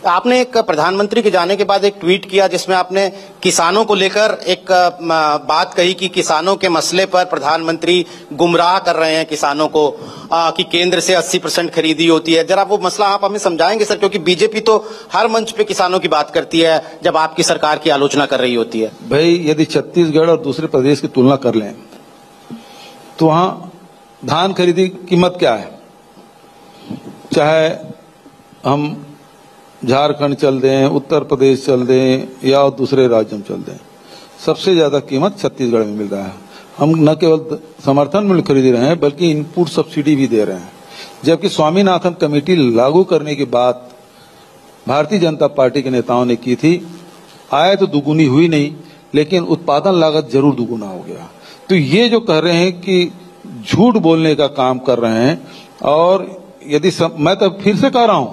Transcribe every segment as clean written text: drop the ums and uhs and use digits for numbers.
आपने एक प्रधानमंत्री के जाने के बाद एक ट्वीट किया जिसमें आपने किसानों को लेकर एक बात कही कि किसानों के मसले पर प्रधानमंत्री गुमराह कर रहे हैं किसानों को, कि केंद्र से 80% खरीदी होती है। जरा वो मसला आप हमें समझाएंगे सर, क्योंकि बीजेपी तो हर मंच पे किसानों की बात करती है जब आपकी सरकार की आलोचना कर रही होती है। भाई, यदि छत्तीसगढ़ और दूसरे प्रदेश की तुलना कर लें तो वहां धान खरीदी कीमत क्या है, चाहे हम झारखंड चल दें, उत्तर प्रदेश चल दें या दूसरे राज्यों में चल दें, सबसे ज्यादा कीमत छत्तीसगढ़ में मिल रहा है। हम न केवल समर्थन मूल्य खरीद रहे हैं बल्कि इनपुट सब्सिडी भी दे रहे हैं। जबकि स्वामीनाथन कमेटी लागू करने की बात भारतीय जनता पार्टी के नेताओं ने की थी, आय तो दुगुनी हुई नहीं लेकिन उत्पादन लागत जरूर दुगुना हो गया। तो ये जो कह रहे हैं कि झूठ बोलने का काम कर रहे हैं। और यदि मैं तो फिर से कह रहा हूं,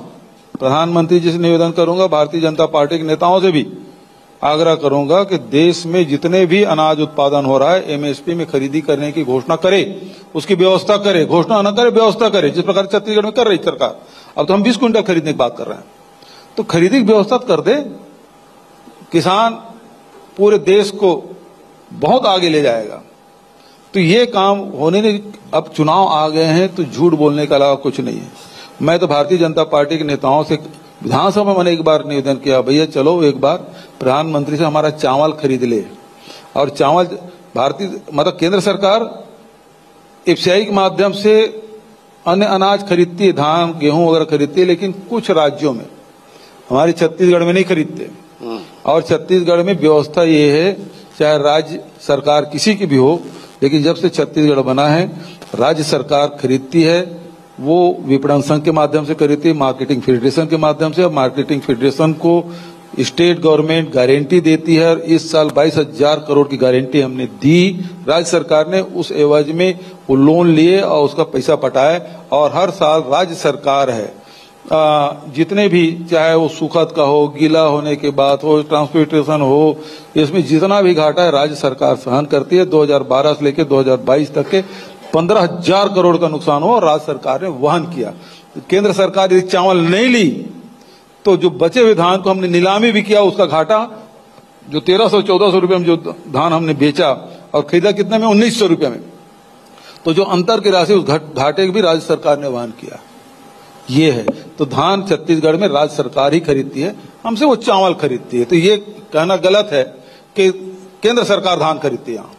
प्रधानमंत्री जी से निवेदन करूंगा, भारतीय जनता पार्टी के नेताओं से भी आग्रह करूंगा कि देश में जितने भी अनाज उत्पादन हो रहा है एमएसपी में खरीदी करने की घोषणा करे, उसकी व्यवस्था करे, घोषणा न करे व्यवस्था करे, जिस प्रकार छत्तीसगढ़ में कर रही सरकार। अब तो हम 20 क्विंटल खरीदने की बात कर रहे हैं, तो खरीदी की व्यवस्था कर दे, किसान पूरे देश को बहुत आगे ले जाएगा। तो ये काम होने नहीं। अब चुनाव आ गए हैं तो झूठ बोलने के अलावा कुछ नहीं है। मैं तो भारतीय जनता पार्टी के नेताओं से विधानसभा में मैंने एक बार निवेदन किया, भैया चलो एक बार प्रधानमंत्री से हमारा चावल खरीद ले। और चावल केंद्र सरकार एफसीआई के माध्यम से अन्य अनाज खरीदती है, धान गेहूं वगैरह खरीदती है, लेकिन कुछ राज्यों में, हमारे छत्तीसगढ़ में नहीं खरीदते। और छत्तीसगढ़ में व्यवस्था ये है, चाहे राज्य सरकार किसी की भी हो, लेकिन जब से छत्तीसगढ़ बना है राज्य सरकार खरीदती है, वो विपणन संघ के माध्यम से खरीदती है, मार्केटिंग फेडरेशन के माध्यम से। और मार्केटिंग फेडरेशन को स्टेट गवर्नमेंट गारंटी देती है। और इस साल 22,000 करोड़ की गारंटी हमने दी राज्य सरकार ने, उस एवज में वो लोन लिए और उसका पैसा पटाए। और हर साल राज्य सरकार है, जितने भी, चाहे वो सुखद का हो, गीला होने के बाद हो, ट्रांसपोर्टेशन हो, इसमें जितना भी घाटा है राज्य सरकार सहन करती है। 2012 से लेकर 2022 तक के 15,000 करोड़ का नुकसान हुआ और राज्य सरकार ने वहन किया। केंद्र सरकार यदि चावल नहीं ली तो जो बचे हुए धान को हमने नीलामी भी किया, उसका घाटा जो 1300-1400 रुपये में जो धान हमने बेचा और खरीदा कितने में, 1900 रुपये में, तो जो अंतर की राशि उस घाटे की भी राज्य सरकार ने वहन किया। ये है। तो धान छत्तीसगढ़ में राज्य सरकार ही खरीदती है, हमसे वो चावल खरीदती है। तो ये कहना गलत है कि केंद्र सरकार धान खरीदती है।